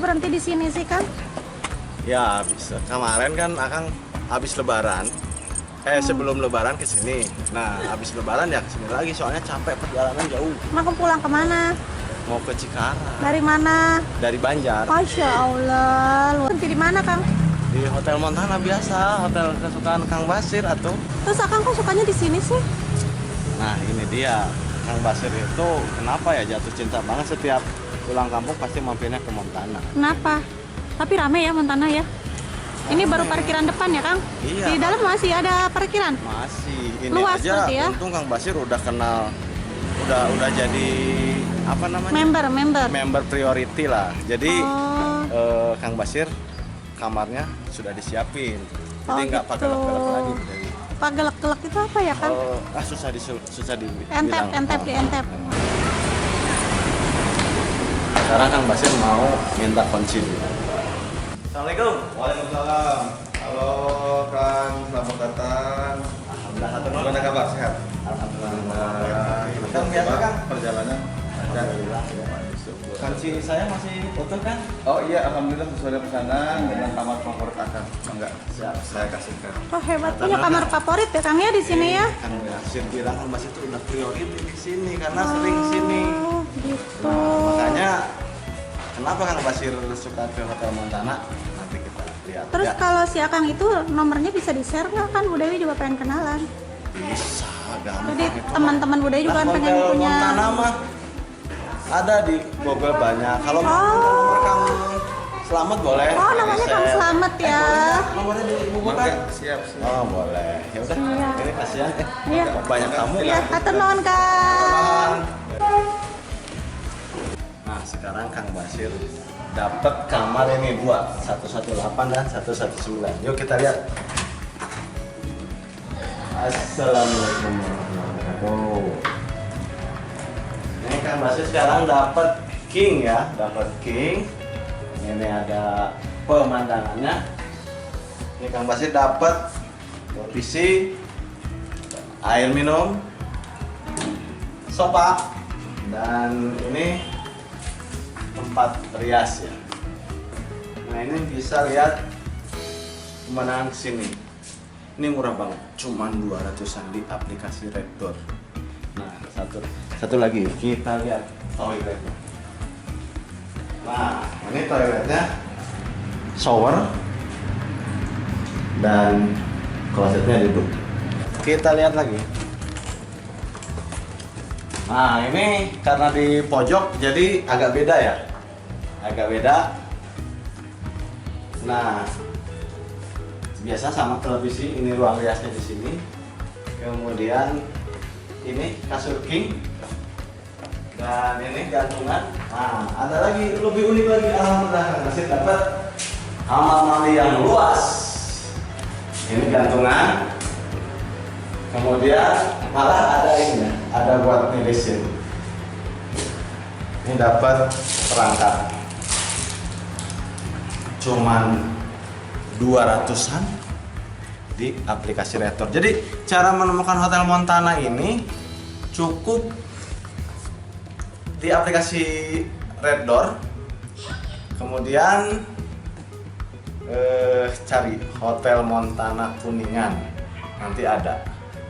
berhenti di sini sih, Kang? Ya, bisa. Kemarin kan Akang habis lebaran. Sebelum lebaran ke sini. Nah, habis lebaran ya ke sini lagi soalnya capek perjalanan jauh. Mau pulang kemana? Mau ke Cikarang Dari mana? dari Banjar. Masya Allah. Lu berhenti di mana, Kang? Di Hotel Montana biasa, hotel kesukaan Kang Basir atau. Terus Akang kok sukanya di sini sih? Nah, ini dia. Kang Basir itu kenapa ya jatuh cinta banget setiap pulang kampung pasti mampirnya ke Montana. Kenapa? Tapi rame ya Montana ya. Ini baru parkiran depan ya, Kang? Iya. Di dalam masih ada parkiran? Masih. Ini Luas aja berarti ya? untung Kang Basir udah kenal udah jadi apa namanya? Member priority lah. Jadi Oh. Kang Basir kamarnya sudah disiapin. Jadi Oh, nggak gitu. pagelak-pagelak lagi. Jadi, Pak gelak-gelak itu apa ya, Kang? susah dibilang. Entep di entep. Sekarang Kang Basir mau minta kunci dulu. Assalamualaikum. Waalaikumsalam. Halo Kang, selamat datang. Alhamdulillah satu Gimana kabar? Sehat? Alhamdulillah. Kang, biasa Kang. perjalanan? Alhamdulillah. Kunci saya masih utuh kan? Oh iya, alhamdulillah sesuai pesanan dengan kamar favorit Akang. Enggak, Siap. saya kasihkan. Oh, hebat punya kamar favorit ya, Kang ya di sini ya? Kang Basir bilang Kang Basir itu udah priority di sini karena sering sini. Oh, gitu. Nah, makanya kenapa Kang Basir suka ke Hotel Montana? Nanti kita lihat. Terus Ya, kalau si Akang itu nomornya bisa di-share nggak, kan? Bu Dewi juga pengen kenalan. bisa gampang. Jadi itu mah. teman-teman Bu Dewi juga kan pengen Hotel punya. Montana mah ada di Google banyak. Kalau mau minta nomor Kang Selamat boleh. Oh, namanya Kang Share. Selamat ya. Nomornya di Google Oke, kan? siap. Oh boleh. Ya udah. Iya. Ini kasihan. Iya. Banyak tamu. Iya, atur nuhun, Kang. Nah sekarang Kang Basir dapat kamar ini dua, 118 dan 119. Yuk kita lihat. Assalamualaikum warahmatullahi wabarakatuh. Ini Kang Basir sekarang dapat king ya, dapat king. Ini ada pemandangannya. Ini Kang Basir dapat televisi, air minum, sofa, dan ini tempat rias ya. Nah ini bisa lihat pemandangan ke sini. Ini murah banget, cuman 200-an di aplikasi Red Door. Nah satu lagi kita lihat toiletnya. Nah ini toiletnya, shower dan klosetnya duduk. Kita lihat lagi. Nah ini karena di pojok jadi agak beda ya, agak beda. Nah biasa sama televisi, ini ruang riasnya di sini. Kemudian ini kasur king dan ini gantungan. Nah ada lagi lebih unik lagi, alhamdulillah masih dapat kamar mandi yang luas. Ini gantungan. Kemudian malah ada ini, ada buat nilisin. Ini dapat perangkat, cuman 200-an di aplikasi Red Door. Jadi cara menemukan Hotel Montana ini cukup di aplikasi Red Door. Kemudian cari Hotel Montana Kuningan, nanti ada.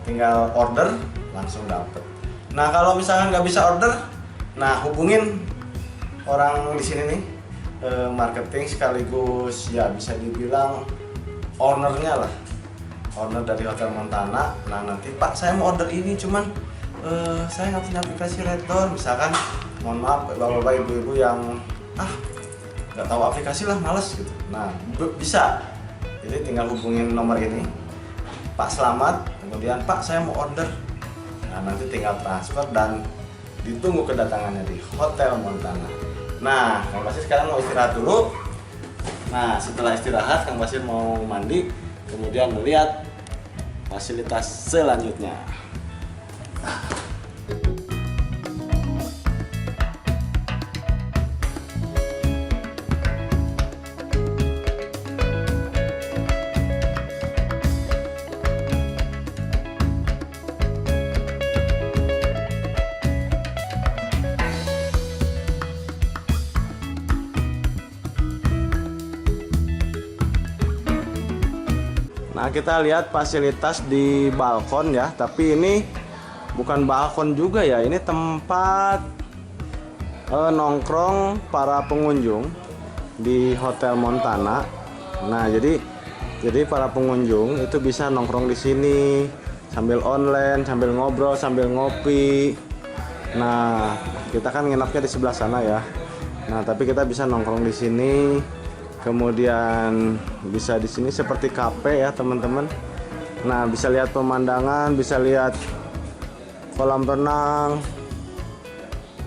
Tinggal order langsung dapet. Nah kalau misalkan nggak bisa order, nah hubungin orang di sini nih, marketing sekaligus ya bisa dibilang ownernya lah, owner dari Hotel Montana. Nah nanti Pak saya mau order ini, cuman saya nggak punya aplikasi Red Door, misalkan. Mohon maaf bapak-bapak ibu-ibu yang nggak tahu aplikasi lah, males gitu. Nah bisa, jadi tinggal hubungin nomor ini, Pak Selamat, kemudian Pak saya mau order. Nah nanti tinggal transfer dan ditunggu kedatangannya di Hotel Montana. Nah Kang Basir sekarang mau istirahat dulu. Nah setelah istirahat Kang Basir mau mandi, kemudian melihat fasilitas selanjutnya. Nah, kita lihat fasilitas di balkon ya, tapi ini bukan balkon juga ya, ini tempat nongkrong para pengunjung di Hotel Montana. Nah, jadi para pengunjung itu bisa nongkrong di sini sambil online, sambil ngobrol, sambil ngopi. Nah, kita kan nginapnya di sebelah sana ya. Nah, tapi kita bisa nongkrong di sini. Kemudian bisa di sini seperti kafe ya, teman-teman. Nah, bisa lihat pemandangan, bisa lihat kolam renang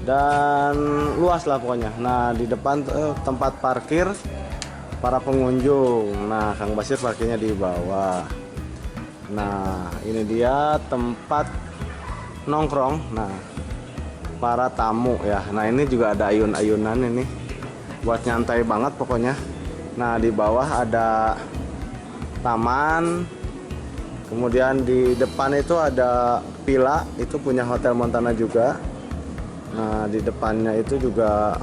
dan luas lah pokoknya. Nah, di depan tempat parkir para pengunjung. Nah, Kang Basir parkirnya di bawah. Nah, ini dia tempat nongkrong. Nah, para tamu ya. Nah, ini juga ada ayun-ayunan ini buat nyantai banget pokoknya. Nah, di bawah ada taman. Kemudian di depan itu ada villa, itu punya Hotel Montana juga. Nah, di depannya itu juga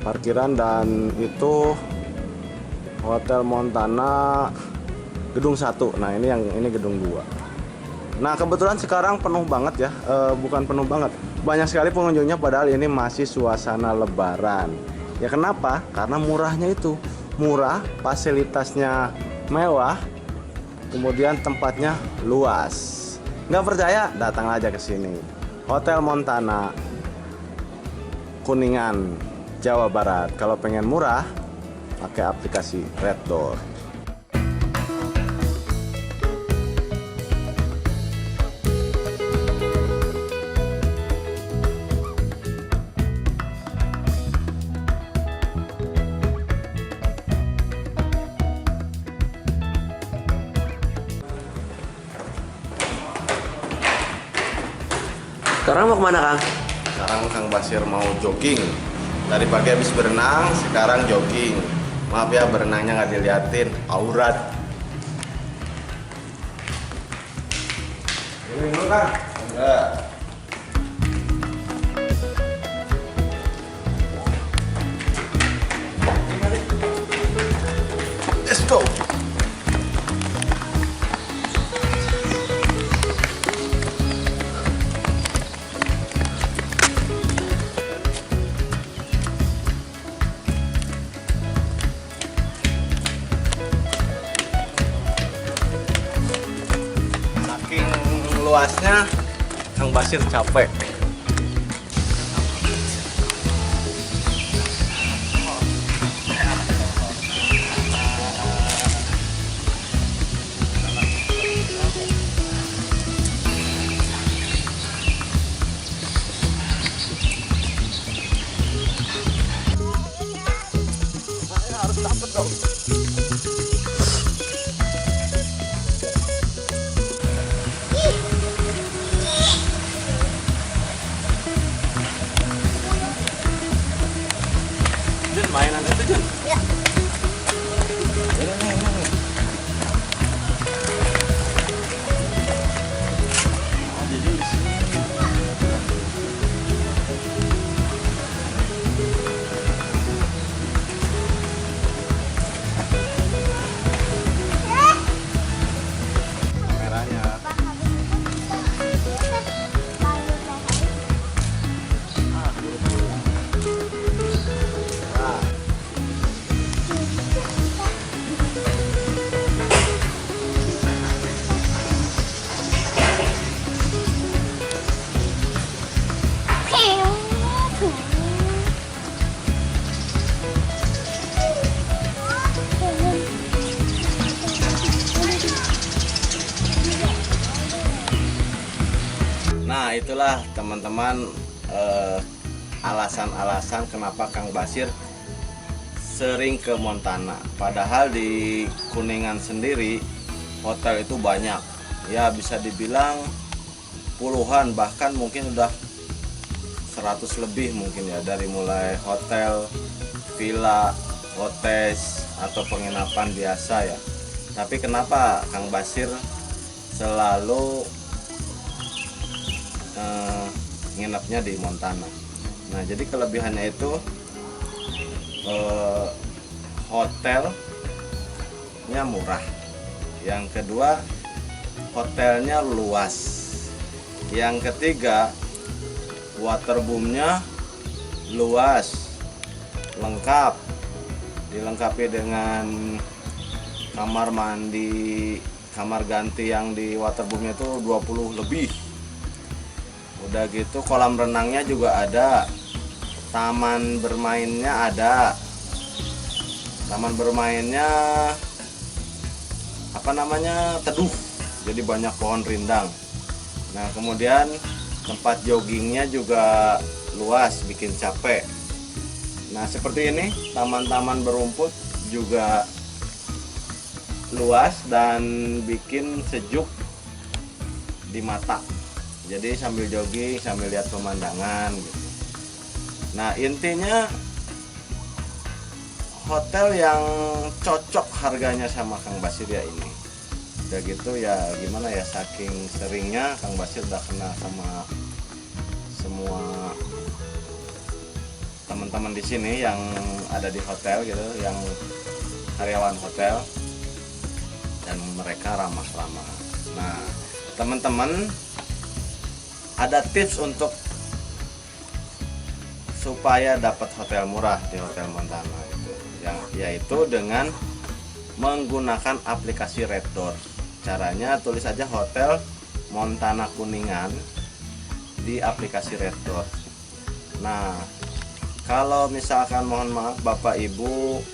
parkiran, dan itu Hotel Montana gedung 1. Nah, ini gedung 2. Nah, kebetulan sekarang penuh banget ya, bukan penuh banget, banyak sekali pengunjungnya, padahal ini masih suasana lebaran. Ya kenapa? Karena murahnya itu murah, fasilitasnya mewah, kemudian tempatnya luas. Nggak percaya? Datang aja ke sini. Hotel Montana, Kuningan, Jawa Barat. Kalau pengen murah, pakai aplikasi Red Door. Sekarang mau kemana, Kang? Sekarang Kang Basir mau jogging. Tadi pagi habis berenang, sekarang jogging. Maaf ya, berenangnya nggak diliatin, aurat. Ini dulu Kang. Enggak. Let's go. Luasnya Kang Basir capek. Harus dapat dong. Mainan itu Jun? Ya. Kameranya. Nah, itulah teman-teman alasan-alasan kenapa Kang Basir sering ke Montana. Padahal di Kuningan sendiri hotel itu banyak. Ya bisa dibilang puluhan, bahkan mungkin udah 100 lebih mungkin ya, dari mulai hotel, villa, hotes atau penginapan biasa ya. Tapi kenapa Kang Basir selalu nginepnya di Montana? Nah, jadi kelebihannya itu hotel tempatnya murah. Yang kedua, hotelnya luas. Yang ketiga, waterboomnya luas, lengkap, dilengkapi dengan kamar mandi, kamar ganti yang di waterboomnya itu 20 lebih. Udah gitu kolam renangnya juga ada, taman bermainnya ada. Taman bermainnya teduh, jadi banyak pohon rindang. Nah kemudian tempat joggingnya juga luas, bikin capek. Nah seperti ini, taman-taman berumput juga luas dan bikin sejuk di mata. Jadi sambil jogging, sambil lihat pemandangan gitu. Nah intinya hotel yang cocok harganya sama Kang Basir ya ini. Udah gitu ya gimana ya, saking seringnya Kang Basir udah kenal sama semua teman-teman di sini yang ada di hotel gitu, yang karyawan hotel, dan mereka ramah-ramah. Nah teman-teman, ada tips untuk supaya dapat hotel murah di Hotel Montana itu, yaitu dengan menggunakan aplikasi Red Door. Caranya tulis aja Hotel Montana Kuningan di aplikasi Red Door. Nah kalau misalkan mohon maaf Bapak Ibu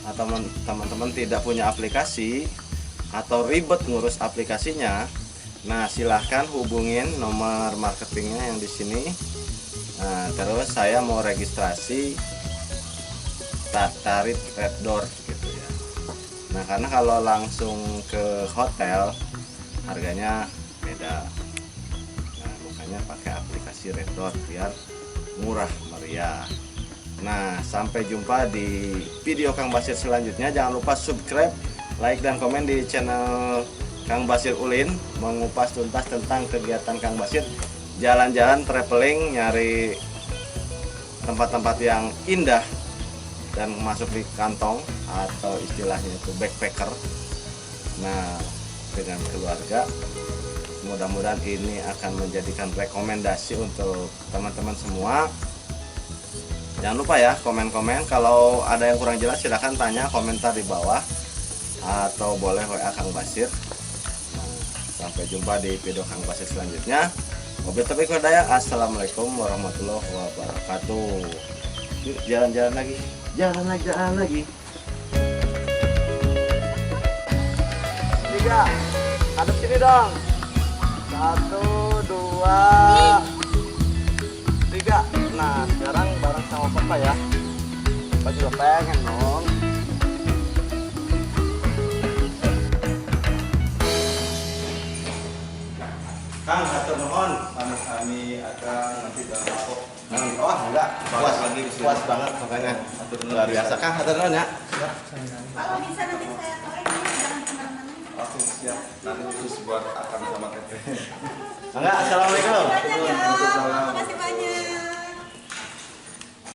atau teman-teman tidak punya aplikasi atau ribet ngurus aplikasinya, nah silahkan hubungin nomor marketingnya yang di sini. Nah, terus saya mau registrasi tarif Red Door gitu ya. Nah karena kalau langsung ke hotel harganya beda. Nah makanya pakai aplikasi Red Door biar murah meriah. Nah sampai jumpa di video Kang Basir selanjutnya. Jangan lupa subscribe, like dan komen di channel Kang Basir Ulin, mengupas tuntas tentang kegiatan Kang Basir, jalan-jalan, traveling, nyari tempat-tempat yang indah dan masuk di kantong atau istilahnya itu backpacker. Nah dengan keluarga, mudah-mudahan ini akan menjadikan rekomendasi untuk teman-teman semua. Jangan lupa ya komen-komen, kalau ada yang kurang jelas silahkan tanya komentar di bawah atau boleh WA Kang Basir. Sampai jumpa di video Kang Basir selanjutnya. Wabillahi taufiq wal hidayah. Assalamualaikum warahmatullahi wabarakatuh. Yuk jalan-jalan lagi. Jalan lagi. 3. Hadap sini dong. 1, 2, 3. Nah sekarang bareng sama Papa ya. Papa juga pengen dong. Kang, hatur nuhun. Kami akan nanti dalam lapor. Oh enggak, puas banget makanya. Luar biasa Kang, hatur nuhun ya. Kalau bisa nanti saya korek, jangan kemana-mana. Oke siap. Nanti khusus buat akan sama teteh. Enggak, assalamualaikum. Banyak